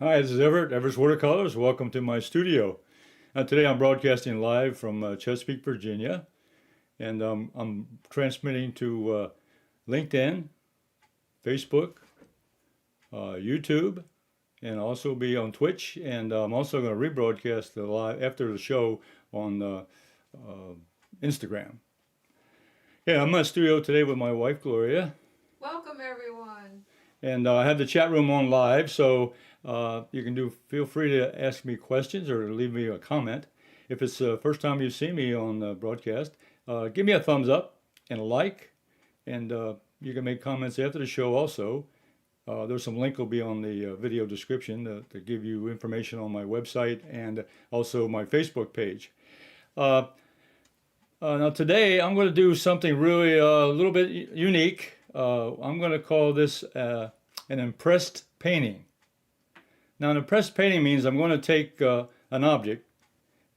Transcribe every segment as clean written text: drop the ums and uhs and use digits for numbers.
Hi, this is Everett, Everett's Watercolors. Welcome to my studio. Today I'm broadcasting live from Chesapeake, Virginia, and I'm transmitting to LinkedIn, Facebook, YouTube, and also be on Twitch. And I'm also going to rebroadcast the live after the show on Instagram. Yeah, I'm in my studio today with my wife, Gloria. Welcome, everyone. And I have the chat room on live, so you can feel free to ask me questions or leave me a comment. If it's the first time you've seen me on the broadcast, give me a thumbs up and a like, and you can make comments after the show also. There's some link will be on the video description to give you information on my website and also my Facebook page. Now today I'm going to do something really a little bit unique. I'm going to call this an impressed painting. Now, an impressed painting means I'm going to take an object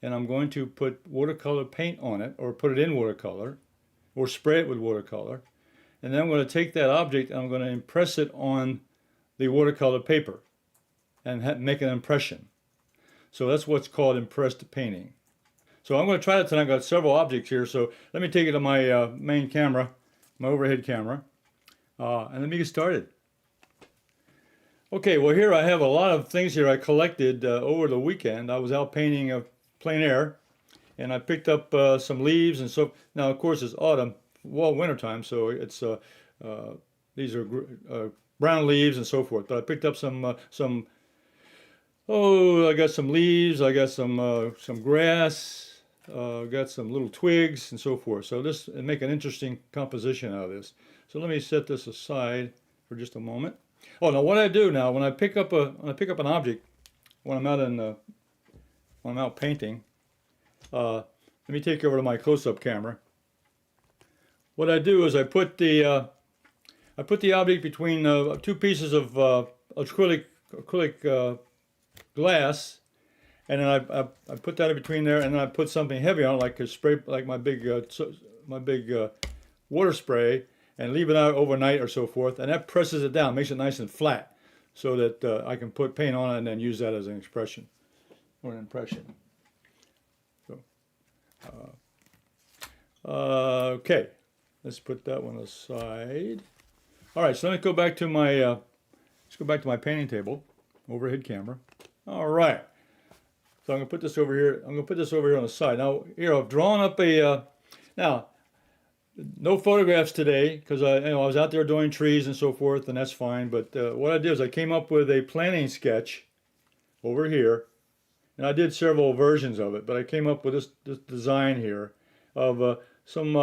and I'm going to put watercolor paint on it, or put it in watercolor, or spray it with watercolor. And then I'm going to take that object and I'm going to impress it on the watercolor paper and make an impression. So that's what's called impressed painting. So I'm going to try that tonight. I've got several objects here, so let me take it to my main camera, my overhead camera, and let me get started. Okay, well here I have a lot of things here I collected over the weekend. I was out painting plein air, and I picked up some leaves and so. Now of course it's autumn, well wintertime, so it's these are brown leaves and so forth. But I picked up some. Oh, I got some leaves. I got some grass. Got some little twigs and so forth. So this and make an interesting composition out of this. So let me set this aside for just a moment. Oh, now what I do now when I pick up an object when I'm out painting, let me take you over to my close-up camera. What I do is I put the object between two pieces of acrylic glass, and then I put that in between there, and then I put something heavy on it, like a spray, like my big water spray, and leave it out overnight or so forth, and that presses it down, makes it nice and flat, so that I can put paint on it and then use that as an expression or an impression. So, okay, let's put that one aside. All right, so let me go back to my painting table, overhead camera. All right, so I'm gonna put this over here. I'm gonna put this over here on the side. Now here I've drawn up a now. No photographs today because I was out there doing trees and so forth, and that's fine. But what I did is I came up with a planning sketch over here, and I did several versions of it. But I came up with this design here of some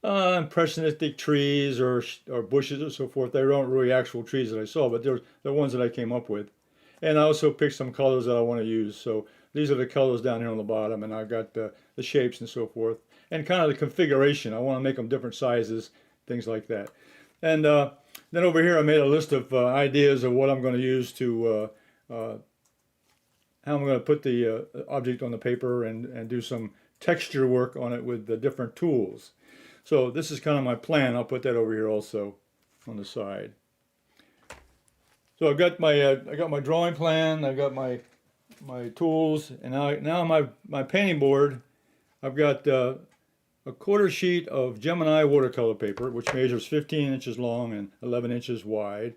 impressionistic trees or bushes and so forth. They weren't really actual trees that I saw, but they're ones that I came up with. And I also picked some colors that I want to use. So these are the colors down here on the bottom, and I've got the shapes and so forth. And kind of the configuration. I want to make them different sizes, things like that. And then over here I made a list of ideas of what I'm going to use to, how I'm going to put the object on the paper and do some texture work on it with the different tools. So this is kind of my plan. I'll put that over here also on the side. So I've got my drawing plan. I've got my tools, and now my painting board. I've got a quarter sheet of Gemini watercolor paper, which measures 15 inches long and 11 inches wide,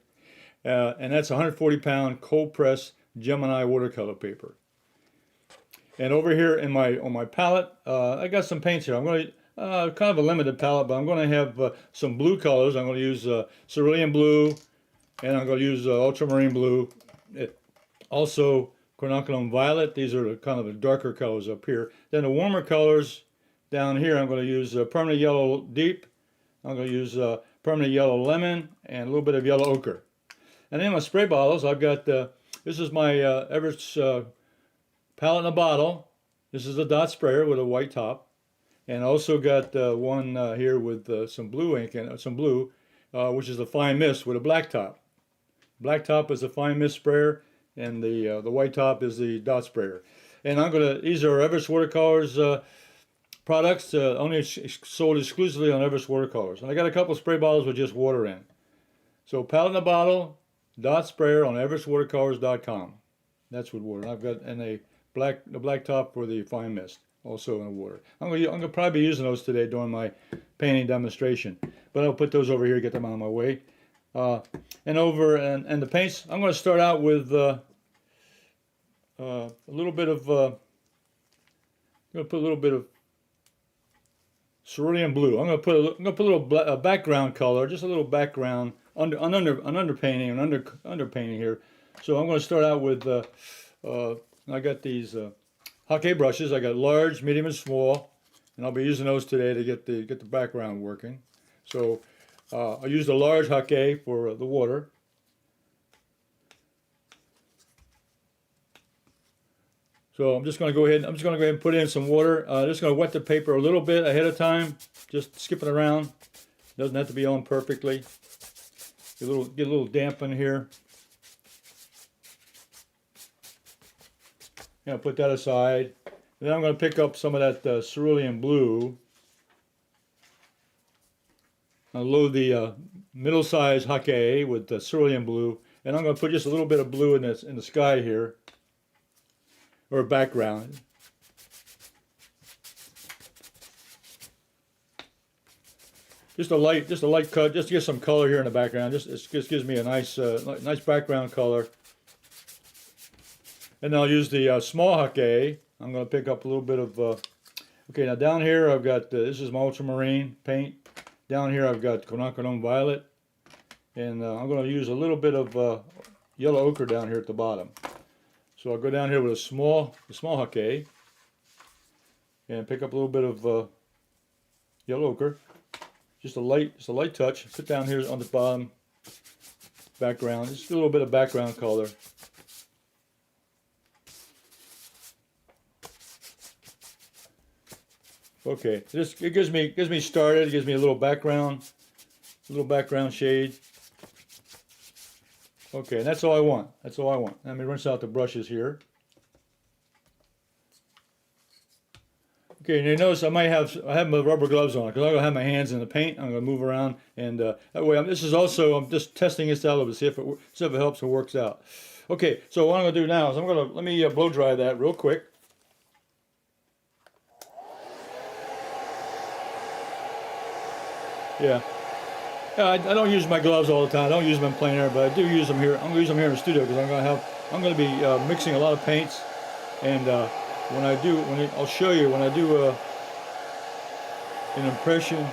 and that's 140-pound cold press Gemini watercolor paper. And over here on my palette, I got some paints here. I'm going to kind of a limited palette, but I'm going to have some blue colors. I'm going to use cerulean blue, and I'm going to use ultramarine blue. Also Quinacridone Violet. These are kind of the darker colors up here. Then the warmer colors down here, I'm going to use Permanent Yellow Deep. I'm going to use Permanent Yellow Lemon and a little bit of Yellow Ochre. And then my spray bottles, I've got, this is my Everett's palette in a bottle. This is a dot sprayer with a white top. And I also got one here with some blue ink in it, some blue, which is a fine mist with a black top. Black top is a fine mist sprayer, and the white top is the dot sprayer. And these are Everett's Watercolors products, only sold exclusively on Everett's Watercolors. And I got a couple of spray bottles with just water in. So palette in a bottle, dot sprayer on everettswatercolors.com. That's with water. I've got the black top for the fine mist, also in water. I'm gonna probably be using those today during my painting demonstration, but I'll put those over here, get them out of my way. And the paints, I'm going to start out with a little bit of I'm going to put a little bit of cerulean blue. I'm going to put a little background color, just a little background underpainting and underpainting here. So I'm going to start out with I got these Ochre brushes. I got large, medium, and small, and I'll be using those today to get the background working. So I used a large Ochre for the water. So I'm just going to go ahead and put in some water. Just going to wet the paper a little bit ahead of time, just skipping around. Doesn't have to be on perfectly. Get a little damp in here. Yeah, put that aside. And then I'm going to pick up some of that cerulean blue. I'll load the middle-sized Ochre with the cerulean blue, and I'm going to put just a little bit of blue in the sky here, or background. Just a light cut, just to get some color here in the background. Just gives me a nice background color. And I'll use the small Ochre. I'm going to pick up a little bit of. Okay, now down here I've got this is my ultramarine paint. Down here I've got Quinacridone Violet, and I'm going to use a little bit of yellow ochre down here at the bottom. So I'll go down here with a small Ochre, and pick up a little bit of yellow ochre, just a light touch. Put down here on the bottom background, just a little bit of background color. Okay, it gives me started. It gives me a little background shade. Okay, and that's all I want. That's all I want. Let me rinse out the brushes here. Okay, and you notice I have my rubber gloves on because I'm gonna have my hands in the paint. I'm gonna move around, and that way I'm just testing this out a little bit, see if it helps or works out. Okay, so what I'm gonna do now is let me blow dry that real quick. Yeah. I don't use my gloves all the time. I don't use them in plein air, but I do use them here. I'm gonna use them here in the studio because I'm gonna be mixing a lot of paints, and I'll show you when I do an impression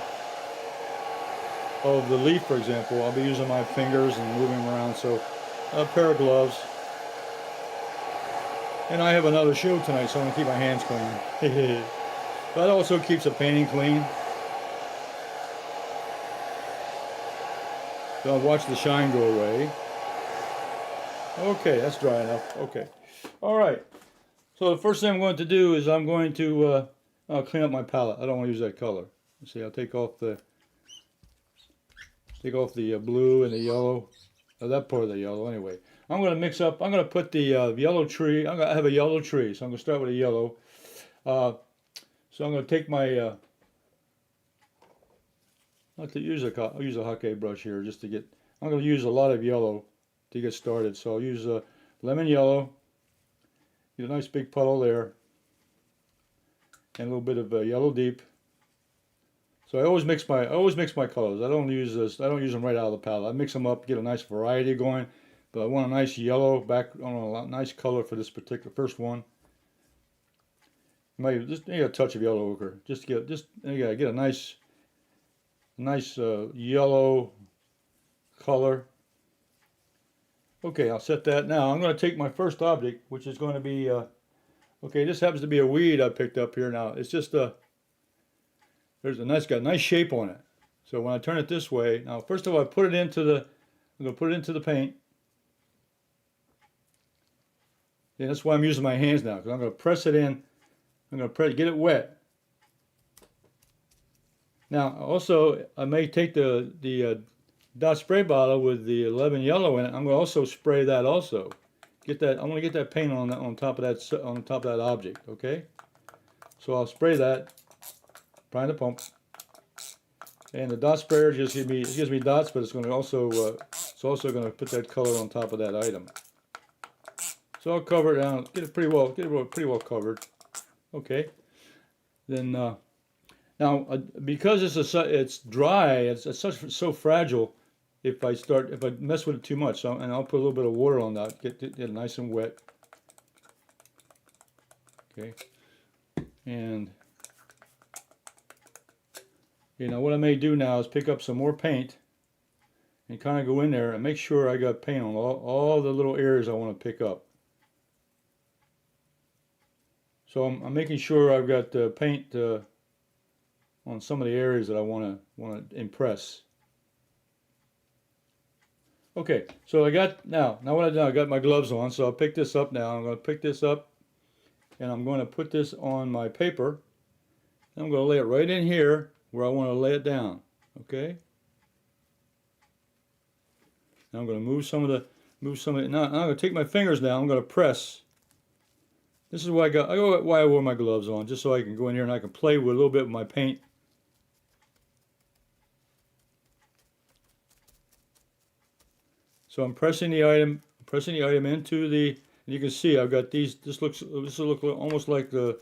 of the leaf, for example. I'll be using my fingers and moving them around. So a pair of gloves, and I have another show tonight, so I'm gonna keep my hands clean. That also keeps the painting clean. So I'll watch the shine go away. Okay, that's dry enough. Okay. All right. So the first thing I'm going to do is I'm going to clean up my palette. I don't want to use that color. Let's see, I'll take off the blue and the yellow. That part of the yellow anyway. I'm going to mix up. I'm going to put the yellow tree. I have a yellow tree, so I'm going to start with a yellow. So I'm going to take my I'll use a Ochre brush here just to get. I'm going to use a lot of yellow to get started. So I'll use lemon yellow. Get a nice big puddle there, and a little bit of yellow deep. So I always mix my colors. I don't use them right out of the palette. I mix them up, get a nice variety going. But I want a nice yellow nice color for this particular first one. Maybe just a touch of yellow ochre, just get a nice yellow color. Okay, I'll set that. Now I'm going to take my first object, which is going to be okay, this happens to be a weed I picked up here. Now it's just got a nice shape on it. So when I turn it this way, now first of all I'm going to put it into the paint. And that's why I'm using my hands now, because I'm going to press it in. I'm going to get it wet. Now also I may take the dot spray bottle with the lemon yellow in it. I'm going to also spray that also. I'm going to get that paint on top of that object. Okay. So I'll spray that, prime the pump, And the dot sprayer just gives me dots, but it's also going to put that color on top of that item. So I'll cover it down, get it pretty well covered. Okay. Then now because it's dry, it's so fragile. If I mess with it too much, and I'll put a little bit of water on that, get it nice and wet. Okay. And what I may do now is pick up some more paint and kind of go in there and make sure I got paint on all the little areas I want to pick up. So I'm making sure I've got paint on some of the areas that I want to impress. Okay, so I got now what I've done, I got my gloves on, so I'll pick this up now. I'm going to pick this up and I'm going to put this on my paper. And I'm going to lay it right in here where I want to lay it down. Okay. Now I'm going to move some of it. Now I'm going to take my fingers down. I'm going to press. This is why I wore my gloves on, just so I can go in here and I can play with a little bit with my paint. So I'm pressing the item into the. And you can see I've got these. This will look almost like the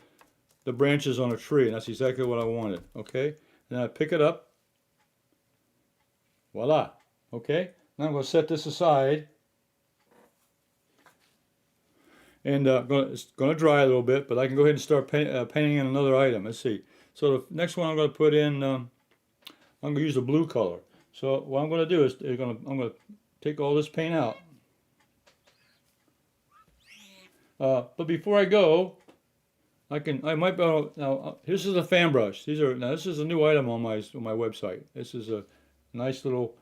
branches on a tree, and that's exactly what I wanted. Okay. Then I pick it up. Voila. Okay. Now I'm going to set this aside. And it's going to dry a little bit, but I can go ahead and start painting in another item. Let's see. So the next one I'm going to put in, I'm going to use the blue color. So what I'm going to do is I'm going to take all this paint out. But before I go, I might be able, now this is a fan brush. This is a new item on my website. This is a nice little.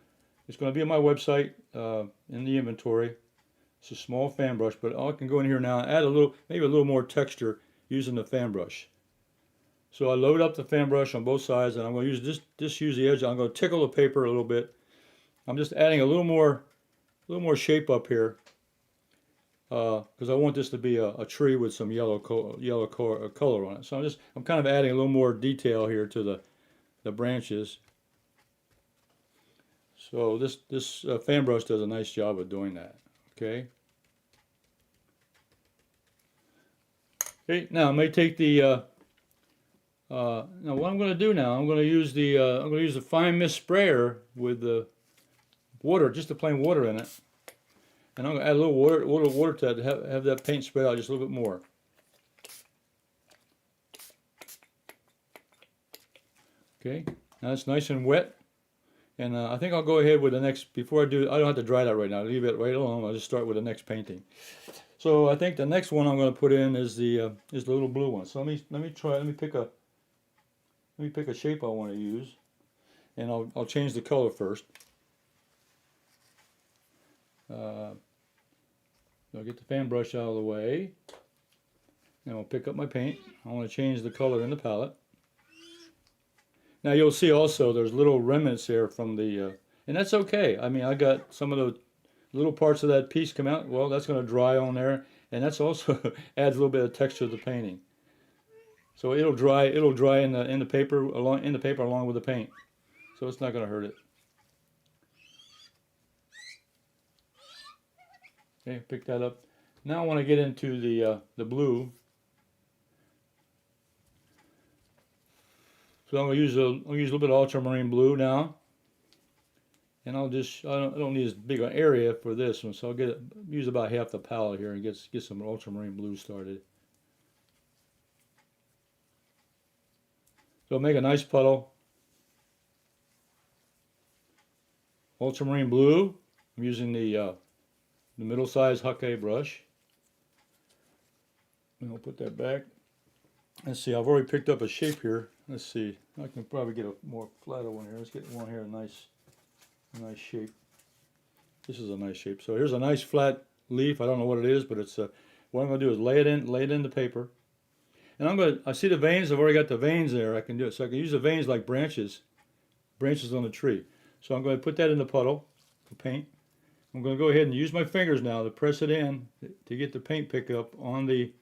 It's going to be on my website in the inventory. It's a small fan brush, but I can go in here now and add maybe a little more texture using the fan brush. So I load up the fan brush on both sides, and I'm going to use the edge. I'm going to tickle the paper a little bit. I'm just adding a little more shape up here because I want this to be a tree with some yellow color on it. So I'm kind of adding a little more detail here to the branches. So this fan brush does a nice job of doing that. Okay. Okay. Now I may take the. Now what I'm going to do now, I'm going to use the fine mist sprayer with the water, just the plain water in it, and I'm going to add a little water to that to have that paint spread out just a little bit more. Okay. Now it's nice and wet. And I think I'll go ahead with the next, before I do, I don't have to dry that right now, I'll leave it right alone, I'll just start with the next painting. So I think the next one I'm going to put in is the little blue one. So let me pick a shape I want to use, and I'll change the color first. I'll get the fan brush out of the way, and I'll pick up my paint. I want to change the color in the palette. Now you'll see also there's little remnants here from the, and that's okay. I mean, I got some of the little parts of that piece come out. Well, that's going to dry on there, and that's also adds a little bit of texture to the painting. So it'll dry in the paper along with the paint. So it's not going to hurt it. Okay, pick that up. Now I want to get into the blue. So I'm going to use a little bit of ultramarine blue now, and I don't need as big an area for this one, so I'll use about half the palette here and get some ultramarine blue started. So make a nice puddle. Ultramarine blue. I'm using the middle-sized Ochre brush. And I'll put that back. Let's see, I've already picked up a shape here. Let's see, I can probably get a more flatter one here. Let's get one here, a nice shape. This is a nice shape. So here's a nice flat leaf. I don't know what it is, but it's what I'm going to do is lay it in the paper. And I see the veins. I've already got the veins there. I can do it. So I can use the veins like branches on the tree. So I'm going to put that in the puddle of paint. I'm going to go ahead and use my fingers now to press it in to get the paint pickup on the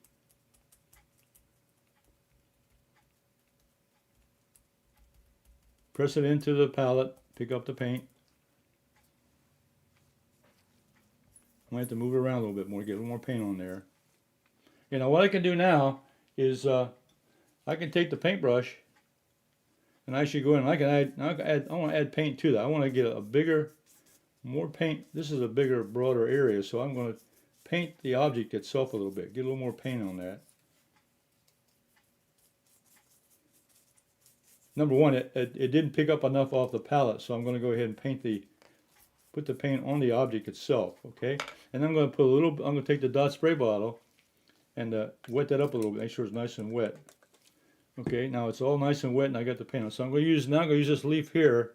press it into the palette, pick up the paint. I might have to move it around a little bit more, get a little more paint on there. You know, what I can do now is I can take the paintbrush and actually go in and I want to add paint to that. I want to get a bigger, more paint. This is a bigger, broader area, so I'm going to paint the object itself a little bit, get a little more paint on that. Number one, it didn't pick up enough off the palette, so I'm going to go ahead and put the paint on the object itself, okay? And I'm going to I'm going to take the dot spray bottle and wet that up a little bit, make sure it's nice and wet. Okay, now it's all nice and wet, and I got the paint on. So I'm going to use this leaf here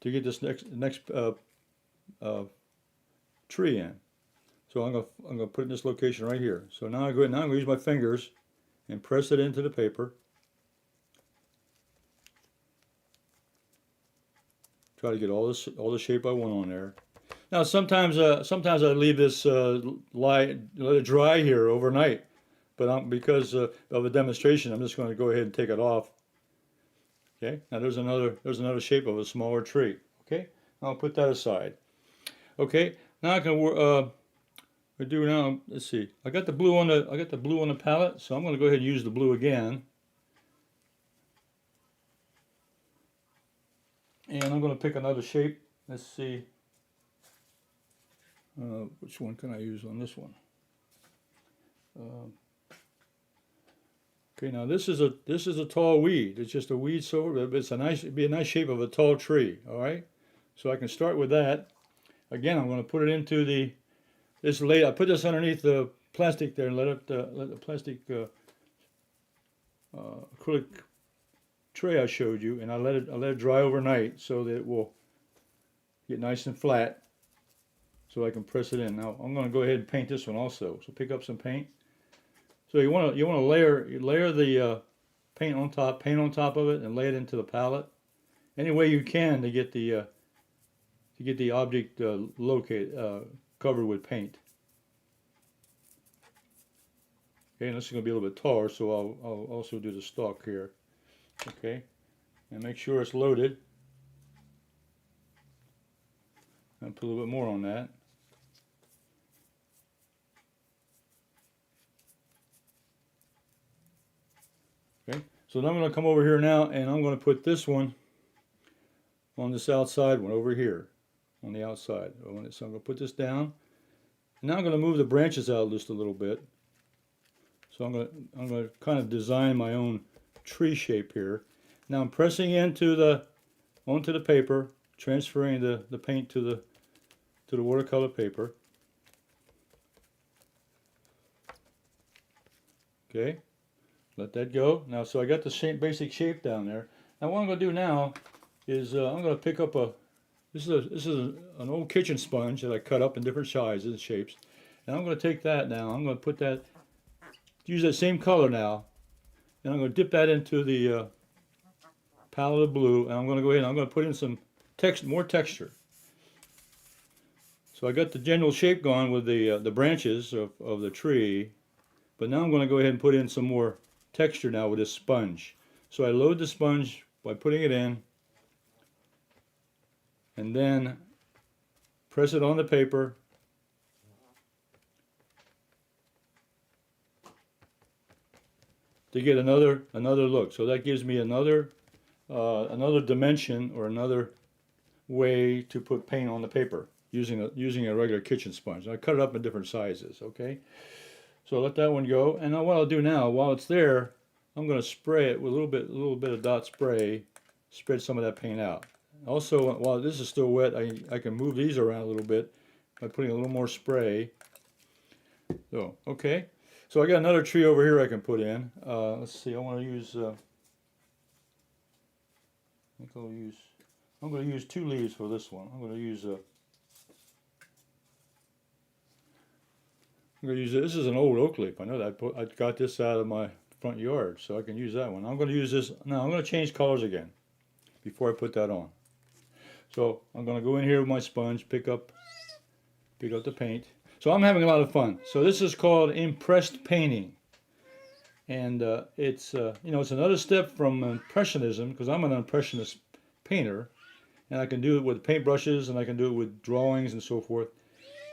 to get this next tree in. So I'm going to put it in this location right here. So now I'm going to use my fingers and press it into the paper. Try to get all the shape I want on there. Now sometimes I leave this let it dry here overnight, but because of a demonstration, I'm just going to go ahead and take it off. Okay. Now there's another shape of a smaller tree. Okay. I'll put that aside. Okay. Now I can do now. Let's see. I got the blue on the palette, so I'm going to go ahead and use the blue again. And I'm going to pick another shape. Let's see. Which one can I use on this one? Okay, now this is a tall weed. It's just a weed silver, but it'd be a nice shape of a tall tree. All right. So I can start with that. Again, I'm going to put it into I put this underneath the plastic there and let the plastic acrylic tray I showed you, and I let it dry overnight so that it will get nice and flat, so I can press it in. Now I'm going to go ahead and paint this one also. So pick up some paint. So you want to layer the paint on top of it, and lay it into the palette any way you can to get the object covered with paint. Okay, and this is going to be a little bit taller, so I'll also do the stalk here. Okay, and make sure it's loaded. I'll put a little bit more on that. Okay, so now I'm going to come over here now, and I'm going to put this one on this outside one over here, on the outside. So I'm going to put this down. Now I'm going to move the branches out just a little bit. So I'm going to kind of design my own tree shape here. Now I'm pressing onto the paper, transferring the paint to the watercolor paper. Okay, let that go. Now, so I got the basic shape down there. Now what I'm going to do now is I'm going to pick up this is an old kitchen sponge that I cut up in different sizes and shapes, and I'm going to take that now. I'm going to put that, use that same color now. And I'm going to dip that into the palette of blue, and I'm going to go ahead and I'm going to put in some more texture. So I got the general shape gone with the branches of the tree, but now I'm going to go ahead and put in some more texture now with this sponge. So I load the sponge by putting it in, and then press it on the paper. To get another look. So that gives me another dimension, or another way to put paint on the paper using a regular kitchen sponge. I cut it up in different sizes. Okay, so let that one go. And now what I'll do now, while it's there, I'm going to spray it with a little bit of dot spray, spread some of that paint out. Also, while this is still wet, I can move these around a little bit by putting a little more spray. So okay. So I got another tree over here I can put in. Let's see. I want to use. I'm going to use 2 leaves for this one. I'm going to use. This is an old oak leaf. I know that I got this out of my front yard, so I can use that one. I'm going to use this. Now I'm going to change colors again before I put that on. So I'm going to go in here with my sponge, pick up the paint. So I'm having a lot of fun. So this is called impressed painting, and it's it's another step from impressionism, because I'm an impressionist painter, and I can do it with paintbrushes, and I can do it with drawings and so forth,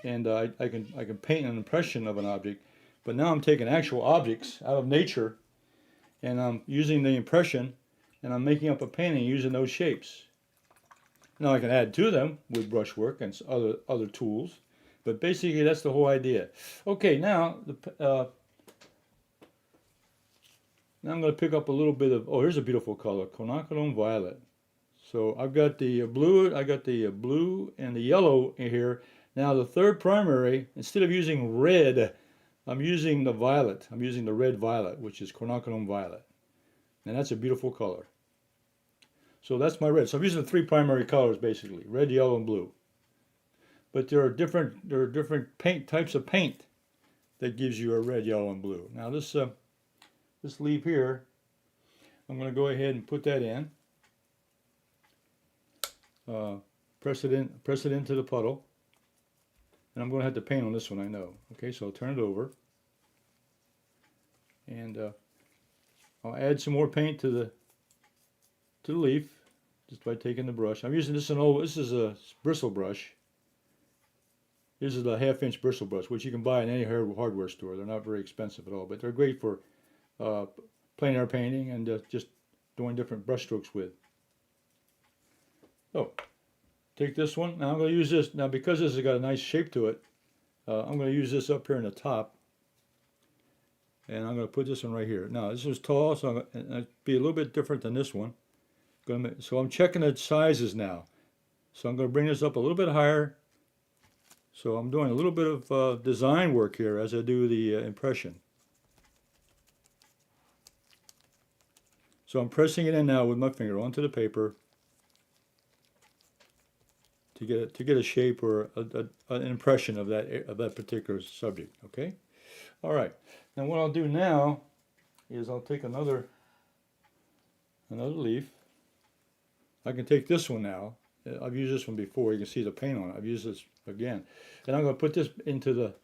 and I can paint an impression of an object. But now I'm taking actual objects out of nature, and I'm using the impression, and I'm making up a painting using those shapes. Now I can add to them with brushwork and other tools, but basically that's the whole idea. Okay, now now I'm going to pick up a little bit of, oh, here's a beautiful color, Quinacridone Violet. So I've got the blue, and the yellow in here. Now the third primary, instead of using red, I'm using the violet. I'm using the red violet, which is Quinacridone Violet. And that's a beautiful color. So that's my red. So I'm using the three primary colors basically, red, yellow, and blue. But there are different paint types of paint that gives you a red, yellow, and blue. Now this leaf here, I'm going to go ahead and put that in. Press it into the puddle. And I'm going to have to paint on this one, I know. Okay, so I'll turn it over. And I'll add some more paint to the leaf just by taking the brush. I'm using this is a bristle brush. This is a 1/2-inch bristle brush, which you can buy in any hardware store. They're not very expensive at all, but they're great for plein air painting and just doing different brush strokes with. So, take this one. Now I'm going to use this. Now because this has got a nice shape to it, I'm going to use this up here in the top. And I'm going to put this one right here. Now this is tall, so I'm going to be a little bit different than this one. So I'm checking the sizes now. So I'm going to bring this up a little bit higher. So I'm doing a little bit of design work here as I do the impression. So I'm pressing it in now with my finger onto the paper to get a shape or an impression of that particular subject. Okay. All right. Now what I'll do now is I'll take another leaf. I can take this one now. I've used this one before. You can see the paint on it. I've used this again, and I'm going to put this into the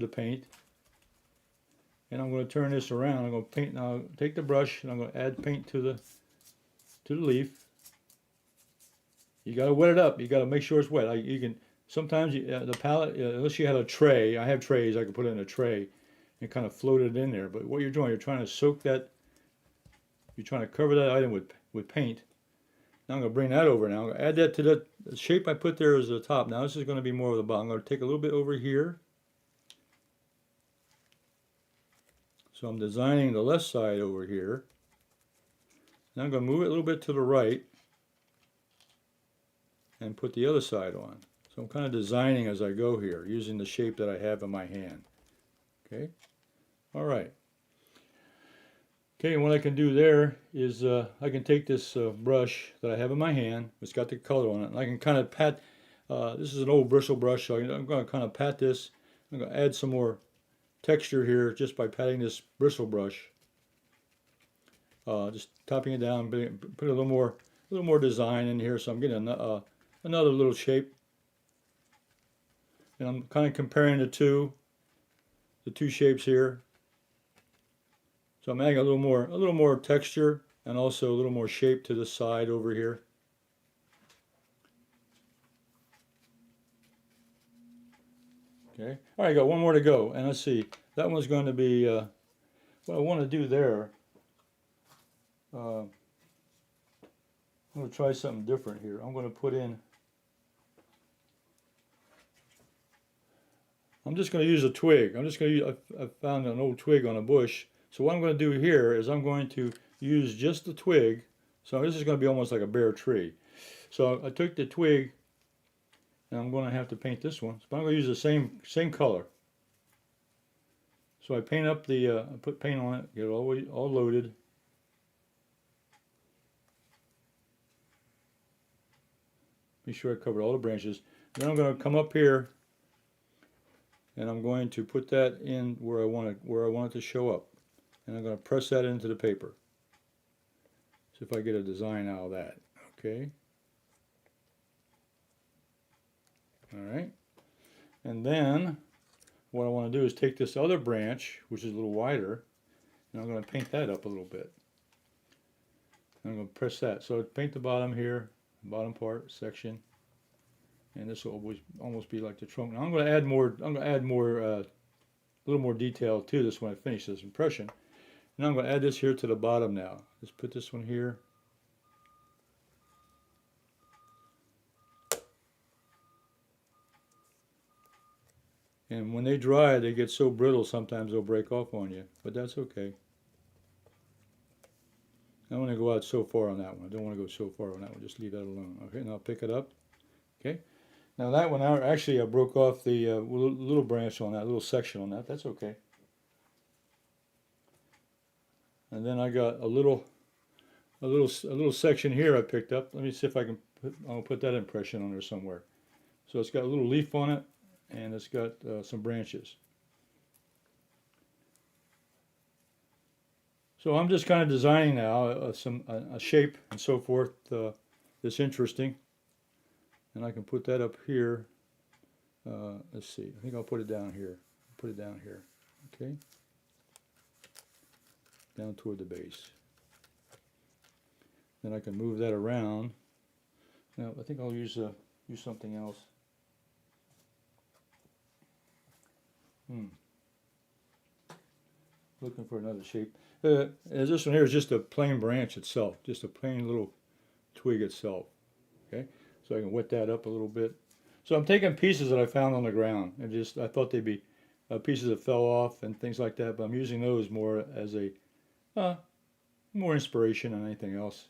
paint, and I'm going to turn this around. I'm going to paint now. Take the brush, and I'm going to add paint to the leaf. You got to wet it up. You got to make sure it's wet. You can sometimes the palette, unless you had a tray. I have trays. I can put it in a tray and kind of float it in there. But what you're doing, you're trying to soak that. You're trying to cover that item with paint. Now I'm going to bring that over now. I'm going to add that to the shape I put there as the top. Now this is going to be more of the bottom. I'm going to take a little bit over here. So I'm designing the left side over here. Now I'm going to move it a little bit to the right and put the other side on. So I'm kind of designing as I go here, using the shape that I have in my hand. Okay? All right. Okay, and what I can do there is I can take this brush that I have in my hand, it's got the color on it, and I can kind of pat, this is an old bristle brush, so I'm going to kind of pat this. I'm going to add some more texture here just by patting this bristle brush. Just topping it down, put a little more design in here, so I'm getting another little shape. And I'm kind of comparing the two shapes here. So I'm adding a little more texture and also a little more shape to the side over here. Okay. All right, I got one more to go, and let's see. That one's going to be what I want to do there. I'm going to try something different here. I'm going to put in. I'm just going to use a twig. I'm just going to use. I found an old twig on a bush. So what I'm going to do here is I'm going to use just the twig. So this is going to be almost like a bare tree. So I took the twig, and I'm going to have to paint this one. So I'm going to use the same color. So I paint up I put paint on it, get it all loaded. Be sure I covered all the branches. Then I'm going to come up here, and I'm going to put that in where I want it to show up. And I'm going to press that into the paper. See if I get a design out of that. Okay. All right. And then what I want to do is take this other branch, which is a little wider, and I'm going to paint that up a little bit. I'm going to press that. So paint the bottom here, bottom part, section. And this will always almost be like the trunk. Now I'm going to add more, a little more detail to this when I finish this impression. And I'm going to add this here to the bottom now. Just put this one here. And when they dry, they get so brittle sometimes they'll break off on you. But that's okay. I don't want to go out so far on that one. I don't want to go so far on that one. Just leave that alone. Okay, now I'll pick it up. Okay. Now that one, actually I broke off the little branch on that, little section on that. That's okay. And then I got a little section here I picked up. Let me see if I can I'll put that impression on there somewhere. So it's got a little leaf on it, and it's got some branches. So I'm just kind of designing now a shape and so forth that's interesting. And I can put that up here. Let's see. I think I'll put it down here. Put it down here. Okay. Down toward the base. Then I can move that around. Now I think I'll use something else. Looking for another shape. This one here is just a plain branch itself, just a plain little twig itself. Okay, so I can wet that up a little bit. So I'm taking pieces that I found on the ground, and I thought they'd be pieces that fell off and things like that, but I'm using those more as a more inspiration than anything else.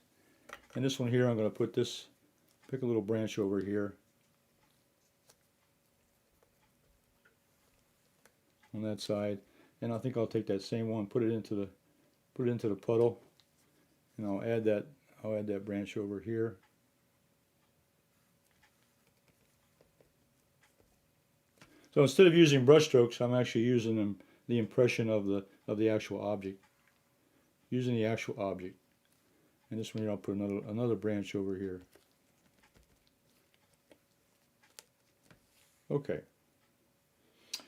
And this one here, I'm going to pick a little branch over here on that side, and I think I'll take that same one, put it into the puddle, and I'll add that branch over here. So instead of using brush strokes, I'm actually using the impression of the actual object. Using the actual object. And this one here, I'll put another branch over here. Okay.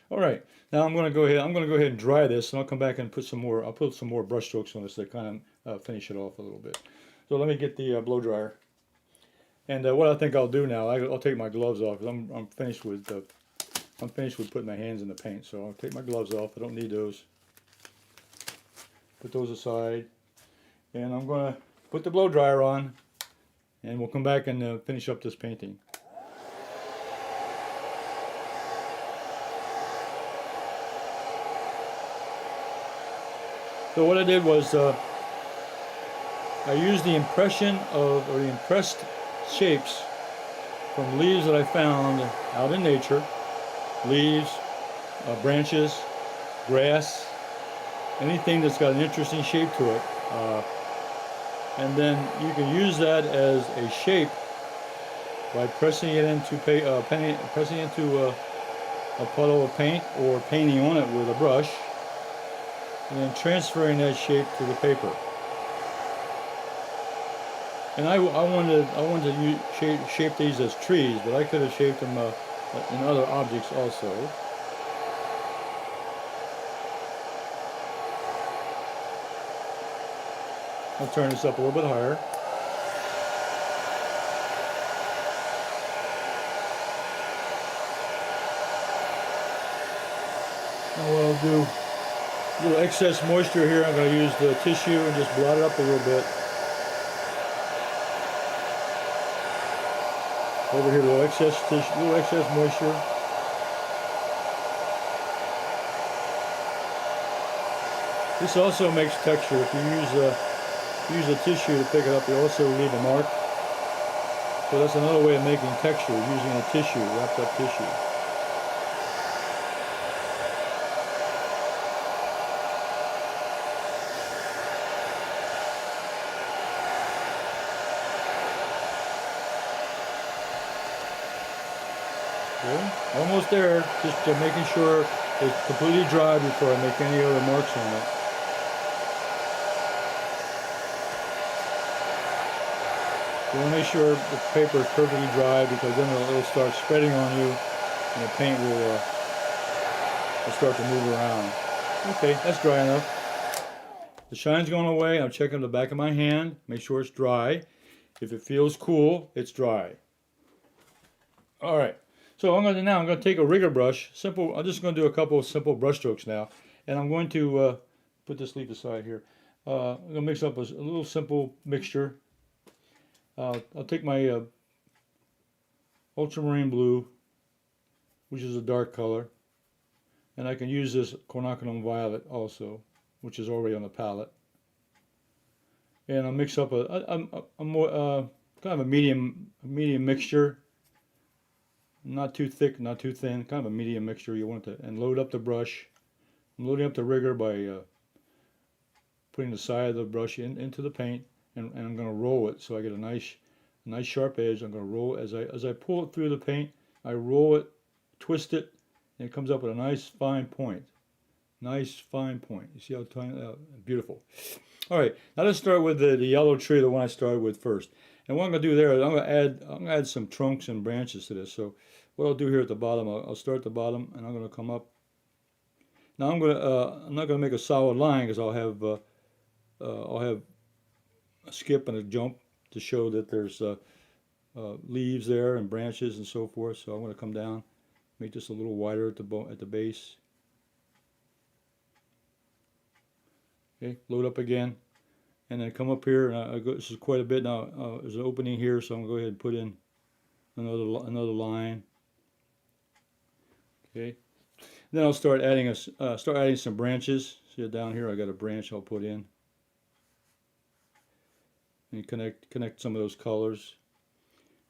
All right. Now I'm going to go ahead and dry this, and I'll come back and put some more. I'll put some more brush strokes on this to kind of finish it off a little bit. So let me get the blow dryer. And what I think I'll do now, I'll take my gloves off because I'm finished with putting my hands in the paint. So I'll take my gloves off. I don't need those. Put those aside, and I'm going to put the blow dryer on, and we'll come back and finish up this painting. So what I did was I used the impressed shapes from leaves that I found out in nature, leaves, branches, grass, anything that's got an interesting shape to it, and then you can use that as a shape by pressing it into a puddle of paint or painting on it with a brush, and then transferring that shape to the paper. And I wanted to shape these as trees, but I could have shaped them in other objects also. I'll turn this up a little bit higher. Now what I'll do, a little excess moisture here, I'm going to use the tissue and just blot it up a little bit. Over here, a little excess tissue, little excess moisture. This also makes texture. If you use a tissue to pick it up, you also leave a mark. So that's another way of making texture, using a tissue, wrapped up tissue. Good. Almost there, just making sure it's completely dry before I make any other marks on it. You want to make sure the paper is perfectly dry, because then it'll start spreading on you and the paint will start to move around. Okay, that's dry enough. The shine's going away. I'm checking the back of my hand, make sure it's dry. If it feels cool, it's dry. All right. So I'm gonna take a rigger brush. Simple. I'm just gonna do a couple of simple brush strokes now, and I'm going to put this leaf aside here. I'm gonna mix up a little simple mixture. I'll take my ultramarine blue, which is a dark color, and I can use this Quinacridone Violet also, which is already on the palette. And I'll mix up a more kind of a medium mixture. Not too thick, not too thin, kind of a medium mixture you want to, and load up the brush. I'm loading up the rigger by putting the side of the brush into the paint, and I'm going to roll it so I get a nice sharp edge. I'm going to roll as I pull it through the paint. I roll it, twist it, and it comes up with a nice fine point. Nice fine point. You see how tiny? Beautiful. All right, now let's start with the yellow tree, the one I started with first. And what I'm going to do there is I'm going to add some trunks and branches to this. So what I'll do here at the bottom, I'll start at the bottom, and I'm going to come up. Now I'm not going to make a solid line because I'll have a skip and a jump to show that there's leaves there and branches and so forth. So I'm going to come down, make this a little wider at the base. Okay, load up again, and then come up here. And this is quite a bit now. There's an opening here, so I'm going to go ahead and put in another line. Okay, then I'll start adding some branches. See down here, I got a branch I'll put in, and connect some of those colors,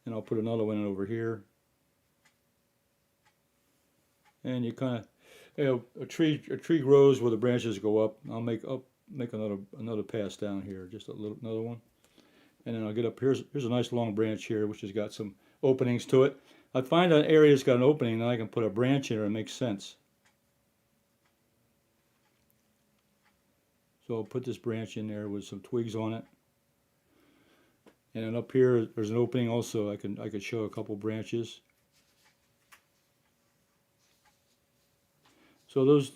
and I'll put another one in over here. And you kind of, a tree grows where the branches go up. I'll make another pass down here, just another one, and then I'll get up. Here's a nice long branch here, which has got some openings to it. I find an area that's got an opening, and I can put a branch in there and it makes sense. So I'll put this branch in there with some twigs on it, and then up here there's an opening also. I could show a couple branches. So those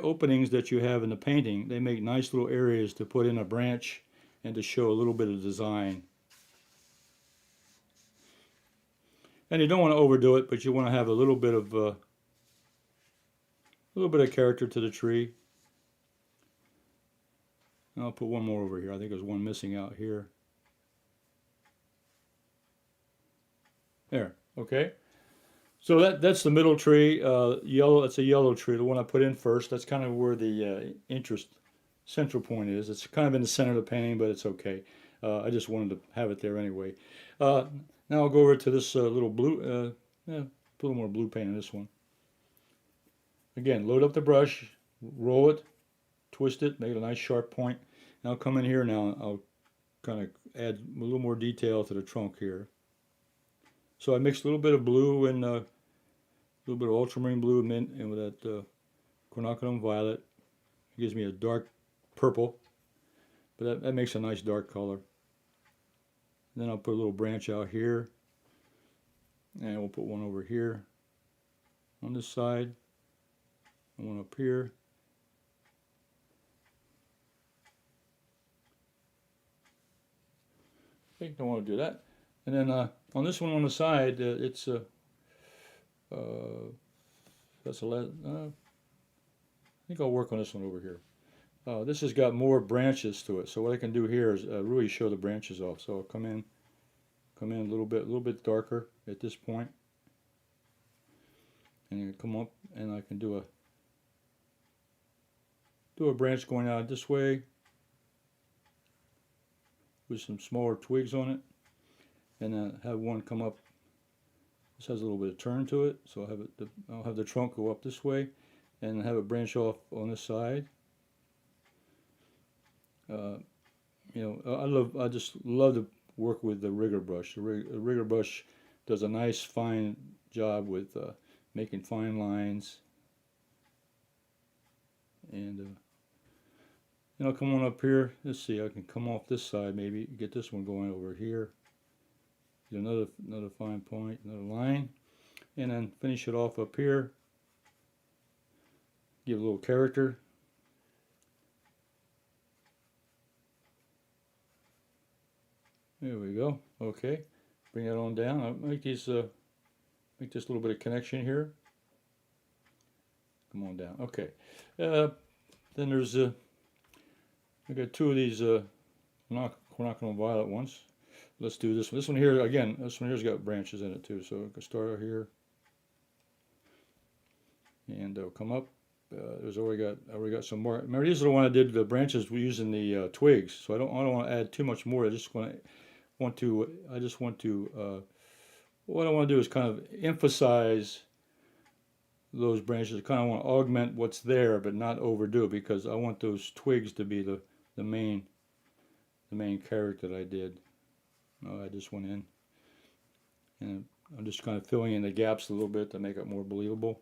openings that you have in the painting, they make nice little areas to put in a branch and to show a little bit of design. And you don't want to overdo it, but you want to have a little bit of character to the tree. And I'll put one more over here. I think there's one missing out here. There. Okay. So that's the middle tree, yellow. It's a yellow tree, the one I put in first. That's kind of where the central point is. It's kind of in the center of the painting, but it's okay. I just wanted to have it there anyway. Now I'll go over to this little blue, put a little more blue paint in this one. Again, load up the brush, roll it, twist it, make it a nice sharp point. Now I'll come in here now, I'll kind of add a little more detail to the trunk here. So I mixed a little bit of blue and a little bit of ultramarine blue and with that Quinacridone Violet. It gives me a dark purple, but that makes a nice dark color. And then I'll put a little branch out here, and we'll put one over here on this side, and one up here. Okay, don't want to do that. And then on this one on the side, that's a I think I'll work on this one over here. This has got more branches to it, so what I can do here is really show the branches off. So I'll come in a little bit darker at this point, and come up, and I can do a branch going out this way with some smaller twigs on it, and then have one come up. This has a little bit of turn to it, so I'll have the trunk go up this way, and have it branch off on this side. I just love to work with the rigger brush. The rigger brush does a nice fine job with making fine lines. And I'll come on up here. Let's see, I can come off this side, maybe get this one going over here. Get another fine point, another line, and then finish it off up here. Give a little character. There we go. Okay, bring that on down. I'll make these make this little bit of connection here. Come on down. Okay. Then there's I got two of these Quinacridone Violet ones. Let's do this one. This one here again. This one here's got branches in it too. So I can start out here, and they'll come up. There's already got some more. Remember, these are the one I did the branches using the twigs. So I don't want to add too much more. I just want to what I want to do is kind of emphasize those branches. I kind of want to augment what's there, but not overdo it, because I want those twigs to be the main character that I did. I just went in, and I'm just kind of filling in the gaps a little bit to make it more believable.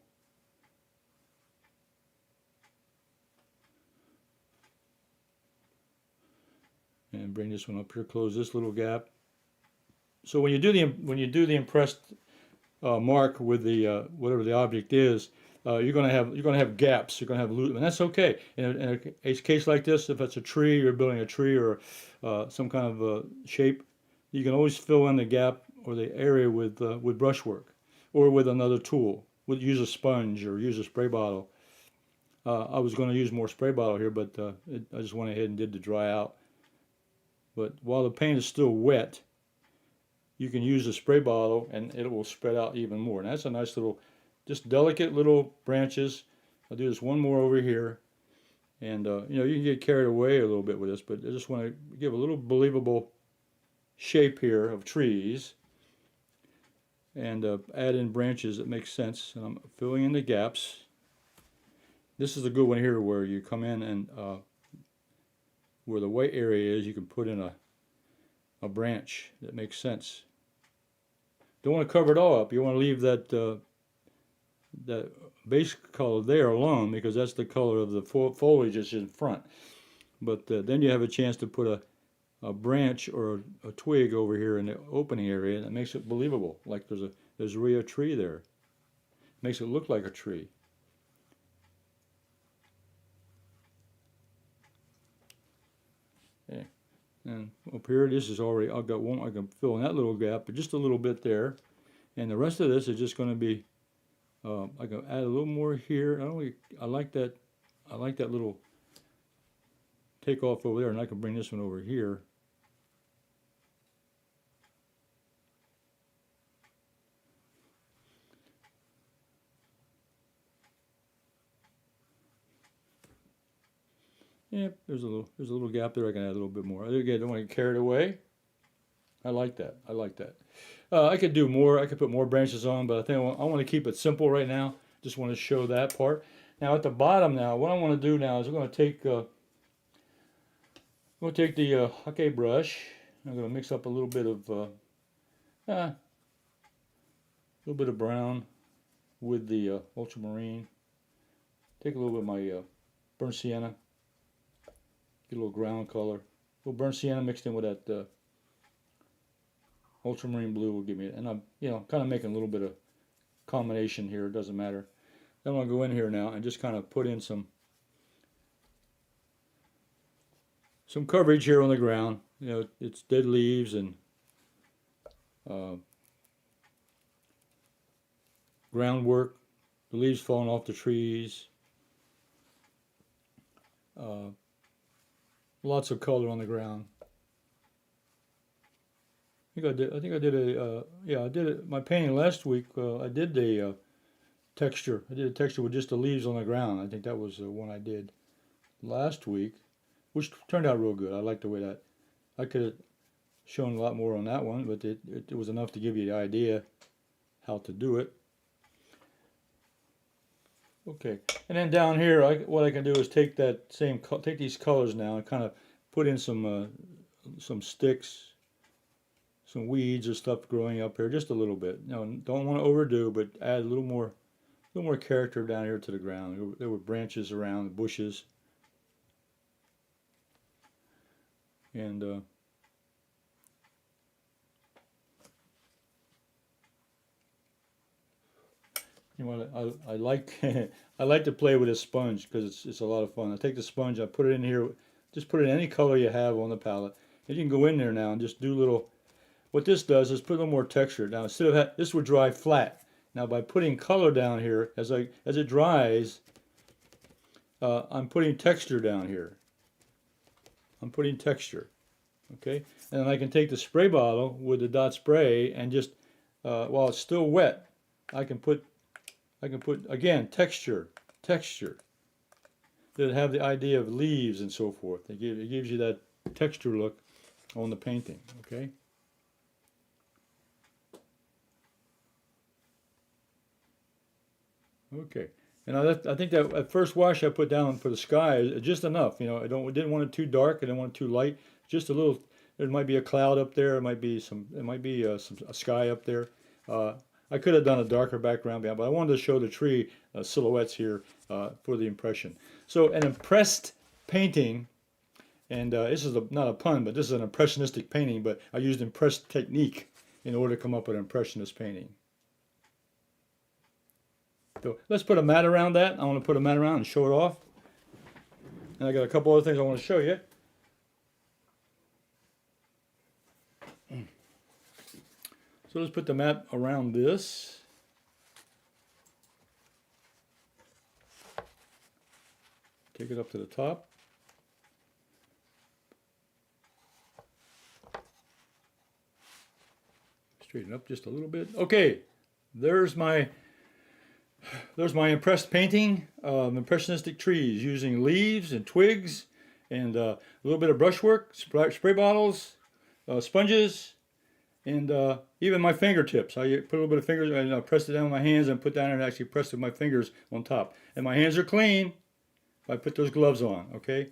And bring this one up here, close this little gap. So when you do the impressed mark with the whatever the object is, you're gonna have gaps. You're gonna have loop, and that's okay. In a case like this, if it's a tree, you're building a tree or some kind of shape, you can always fill in the gap or the area with brushwork or with another tool. Use a sponge or use a spray bottle. I was going to use more spray bottle here, but I just went ahead and did the dry out. But while the paint is still wet, you can use a spray bottle and it will spread out even more. And that's a nice little, just delicate little branches. I'll do this one more over here. And you know, you can get carried away a little bit with this, but I just want to give a little believable shape here of trees. And add in branches that make sense. And I'm filling in the gaps. This is a good one here where you come in and where the white area is, you can put in a branch that makes sense. Don't want to cover it all up. You want to leave that that base color there alone, because that's the color of the foliage that's in front. But then you have a chance to put a branch or a twig over here in the opening area, and it makes it believable, like there's really a tree there. Makes it look like a tree. Okay. And up here, this is already, I've got one, I can fill in that little gap, but just a little bit there. And the rest of this is just going to be, I can add a little more here. I like that little takeoff over there, and I can bring this one over here. Yep, there's a little gap there. I can add a little bit more. Again, don't want to get carried away. I like that. I like that. I could do more. I could put more branches on, but I think I want to keep it simple right now. Just want to show that part. Now at the bottom, now what I want to do now is I'm going to take the Ochre brush. I'm going to mix up a little bit of brown with the ultramarine. Take a little bit of my burnt sienna. Get a little ground color. A little burnt sienna mixed in with that ultramarine blue will give me it. And I'm, kind of making a little bit of combination here. It doesn't matter. Then I'm going to go in here now and just kind of put in some coverage here on the ground. It's dead leaves and groundwork. The leaves falling off the trees. Lots of color on the ground. I did my painting last week. I did the texture. I did a texture with just the leaves on the ground. I think that was the one I did last week, which turned out real good. I like the way that. I could have shown a lot more on that one, but it was enough to give you the idea how to do it. Okay, and then down here, what I can do is take these colors now and kind of put in some sticks, some weeds or stuff growing up here, just a little bit. Don't want to overdo, but add a little more character down here to the ground. There were branches around, the bushes, and I like I like to play with a sponge because it's a lot of fun. I take the sponge, I put it in here, just put it in any color you have on the palette, And you can go in there now and just do little, what this does is put a little more texture. Now instead of, this would dry flat. Now by putting color down here, as it dries, I'm putting texture down here. I'm putting texture, okay? And then I can take the spray bottle with the dot spray and just, while it's still wet, I can put again, texture. That have the idea of leaves and so forth. It gives you that texture look on the painting, okay? Okay, and I think that at first wash I put down for the sky is just enough. You know, didn't want it too dark. I didn't want it too light. Just a little. There might be a cloud up there. It might be a sky up there. I could have done a darker background, but I wanted to show the tree silhouettes here for the impression. So an impressed painting, and this is not a pun, but this is an impressionistic painting. But I used impressed technique in order to come up with an impressionist painting. So let's put a mat around that. I want to put a mat around and show it off. And I got a couple other things I want to show you. So let's put the mat around this. Take it up to the top. Straighten up just a little bit. Okay, there's my impressed painting of impressionistic trees using leaves and twigs and a little bit of brushwork, spray bottles, sponges, and even my fingertips. I put a little bit of fingers and I pressed it down with my hands and put down and actually pressed with my fingers on top. And my hands are clean. I put those gloves on, okay?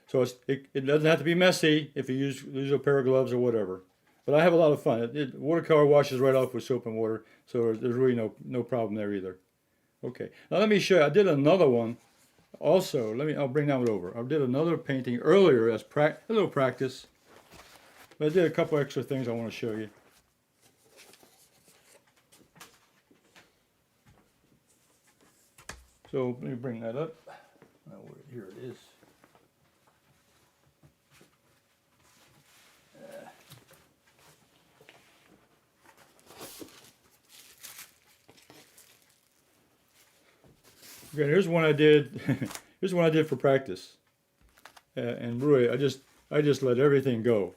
So it doesn't have to be messy if you use a pair of gloves or whatever. But I have a lot of fun. Watercolor washes right off with soap and water, so there's really no problem there either. Okay, now let me show you. I did another one also. I'll bring that one over. I did another painting earlier as a little practice. But I did a couple extra things I want to show you. So let me bring that up. Here it is. Okay, here's one I did. Here's one I did for practice, and really, I just let everything go.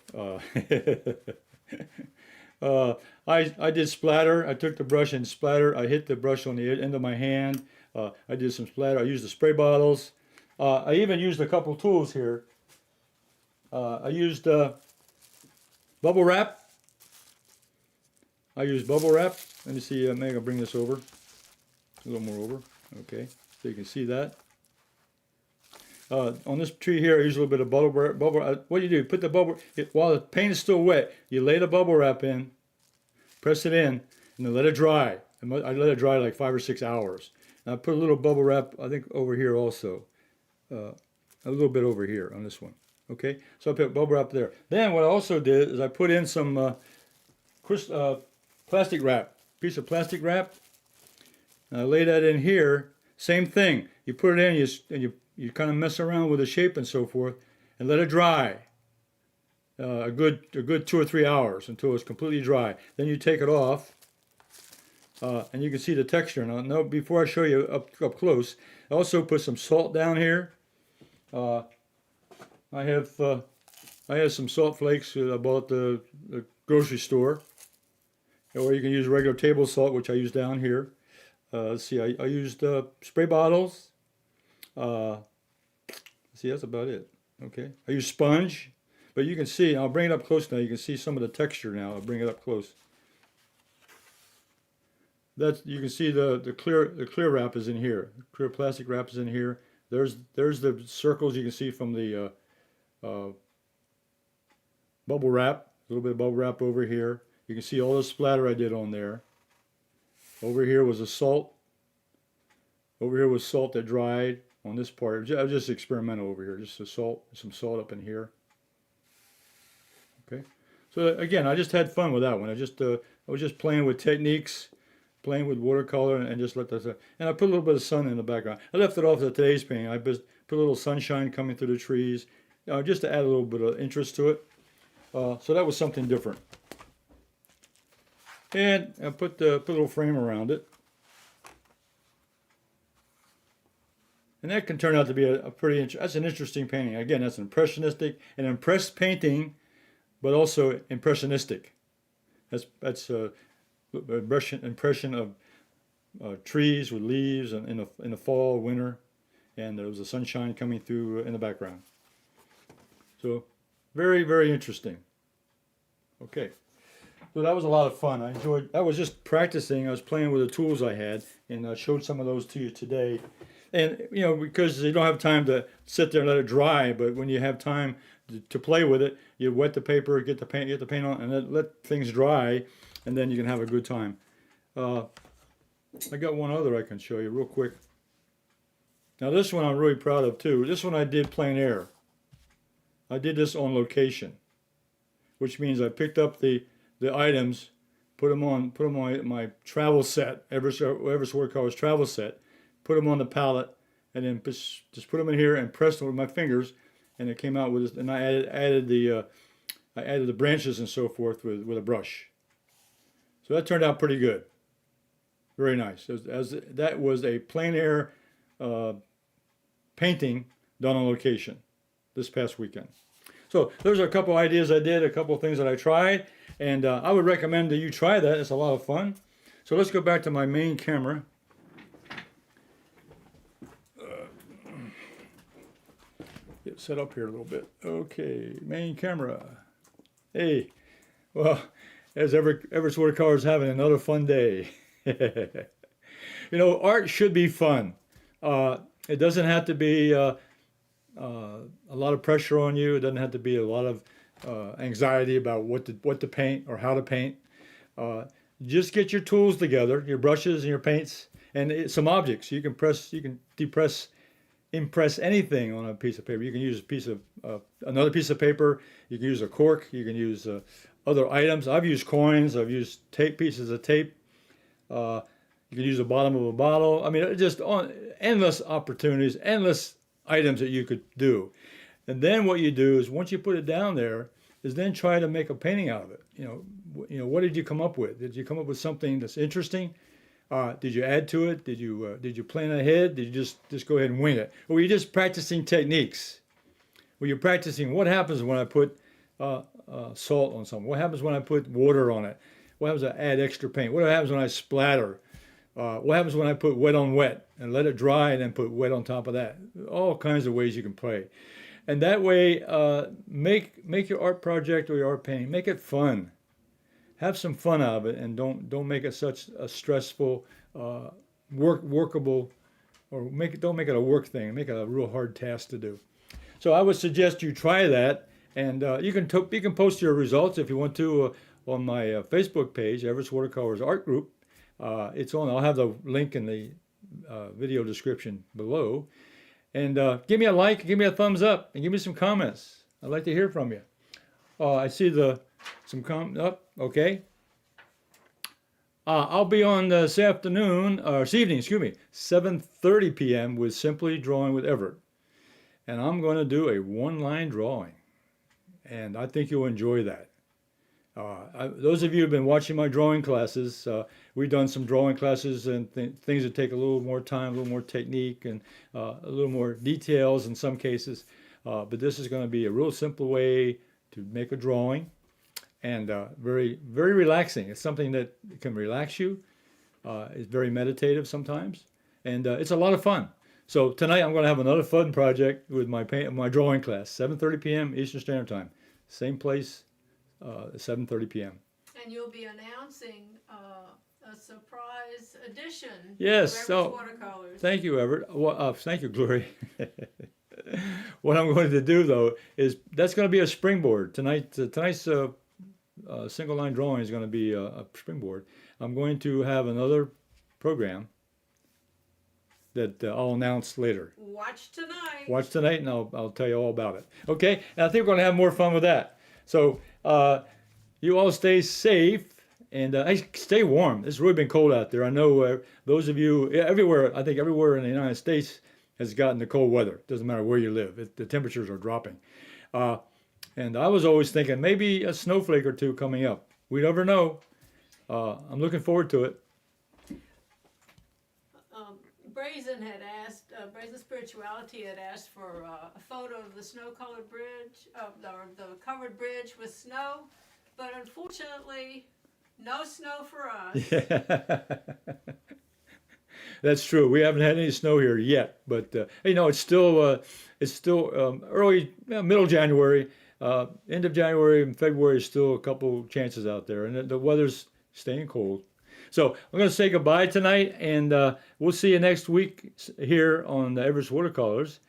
I did splatter. I took the brush and splatter. I hit the brush on the end of my hand. I did some splatter. I used the spray bottles. I even used a couple tools here. I used bubble wrap. Let me see. Maybe I'll bring this over. A little more over. Okay, so you can see that. On this tree here, I use a little bit of bubble wrap. What do you do? Put the bubble, while the paint is still wet, you lay the bubble wrap in, press it in, and then let it dry. I let it dry like 5 or 6 hours. And I put a little bubble wrap, I think, over here also. A little bit over here on this one. Okay, so I put bubble wrap there. Then what I also did is I put in some plastic wrap, piece of plastic wrap. And I lay that in here. Same thing. You put it in, and you kind of mess around with the shape and so forth, and let it dry. A good 2 or 3 hours until it's completely dry. Then you take it off, and you can see the texture. Now, before I show you up close, I also put some salt down here. I have some salt flakes that I bought at the grocery store, or you can use regular table salt, which I use down here. Let's see, I used spray bottles. See, that's about it. Okay, I used sponge, but you can see, I'll bring it up close now. You can see some of the texture now. I'll bring it up close. You can see the clear wrap is in here. Clear plastic wrap is in here. There's the circles you can see from the bubble wrap. A little bit of bubble wrap over here. You can see all the splatter I did on there. Over here was a salt. Over here was salt that dried on this part. I was just experimental over here. Just some salt up in here. Okay. So again, I just had fun with that one. I was just playing with techniques, playing with watercolor, and just let that. And I put a little bit of sun in the background. I left it off of today's painting. I just put a little sunshine coming through the trees, just to add a little bit of interest to it. So that was something different. And I put a little frame around it. And that can turn out to be a pretty, that's an interesting painting. Again, that's an impressed painting, but also impressionistic. That's impression of trees with leaves in the fall, winter, and there was the sunshine coming through in the background. So very, very interesting. Okay, so that was a lot of fun. I enjoyed. I was just practicing. I was playing with the tools I had, and I showed some of those to you today. And you know, because you don't have time to sit there and let it dry, but when you have time to play with it, you wet the paper, get the paint on, and let things dry, and then you can have a good time. I got one other I can show you real quick. Now this one I'm really proud of too. This one I did plein air. I did this on location, which means I picked up the items, put them on my travel set, Everett Watercolors travel set, put them on the palette, and then just put them in here and pressed them with my fingers, and it came out with this. And I added the branches and so forth with a brush. So that turned out pretty good. Very nice. That was a plein air painting done on location this past weekend. So those are a couple ideas I did, a couple of things that I tried, and I would recommend that you try that. It's a lot of fun. So let's go back to my main camera. Get set up here a little bit. Okay, main camera. Hey, well, as Everett's Watercolors having another fun day. You know, art should be fun. It doesn't have to be a lot of pressure on you. It doesn't have to be a lot of anxiety about what to paint or how to paint. Just get your tools together, your brushes and your paints, and some objects. You can impress anything on a piece of paper. You can use another piece of paper. You can use a cork. You can use other items. I've used coins. I've used pieces of tape. You can use the bottom of a bottle. I mean, just endless opportunities, endless items that you could do. And then what you do is once you put it down there, is then try to make a painting out of it. You know, what did you come up with? Did you come up with something that's interesting? Did you add to it? Did you plan ahead? Did you just go ahead and wing it? Or were you just practicing techniques? Were you practicing what happens when I put salt on something? What happens when I put water on it? What happens when I add extra paint? What happens when I splatter? What happens when I put wet on wet and let it dry and then put wet on top of that? All kinds of ways you can play. And that way, make your art project or your art painting, make it fun. Have some fun out of it, and don't make it such a stressful, workable, or don't make it a work thing. Make it a real hard task to do. So I would suggest you try that, and you can post your results if you want to on my Facebook page, Everett's Watercolors Art Group. It's on. I'll have the link in the video description below. And give me a like, give me a thumbs up, and give me some comments. I'd like to hear from you. I see some okay. I'll be on this evening, 7:30 p.m. with Simply Drawing with Everett. And I'm going to do a one-line drawing. And I think you'll enjoy that. Those of you who have been watching my drawing classes, we've done some drawing classes and things that take a little more time, a little more technique, and a little more details in some cases. But this is going to be a real simple way to make a drawing, and very, very relaxing. It's something that can relax you. It's very meditative sometimes, and it's a lot of fun. So tonight I'm going to have another fun project with my drawing class, 7:30 p.m. Eastern Standard Time, same place. 7:30 p.m. And you'll be announcing a surprise edition yes, of Everett's Watercolors. Thank you, Everett. Well, thank you, Glory. What I'm going to do, though, is that's going to be a springboard. Tonight's single line drawing is going to be a springboard. I'm going to have another program that I'll announce later. Watch tonight. Watch tonight, and I'll tell you all about it. Okay? And I think we're going to have more fun with that. So you all stay safe and stay warm. It's really been cold out there. I know those of you everywhere, I think everywhere in the United States has gotten the cold weather. Doesn't matter where you live. The temperatures are dropping. And I was always thinking maybe a snowflake or two coming up. We never know. I'm looking forward to it. Brazen had asked, Brazen Spirituality had asked for a photo of the snow-colored bridge, or the covered bridge with snow, but unfortunately, no snow for us. Yeah. That's true. We haven't had any snow here yet, but it's still early, middle January, end of January and February is still a couple chances out there, and the weather's staying cold. So I'm going to say goodbye tonight, and we'll see you next week here on the Everett Watercolors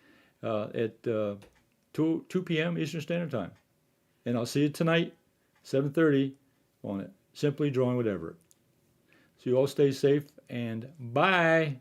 at 2 p.m. Eastern Standard Time. And I'll see you tonight, 7:30 on it. Simply Drawing with Everett. So you all stay safe, and bye.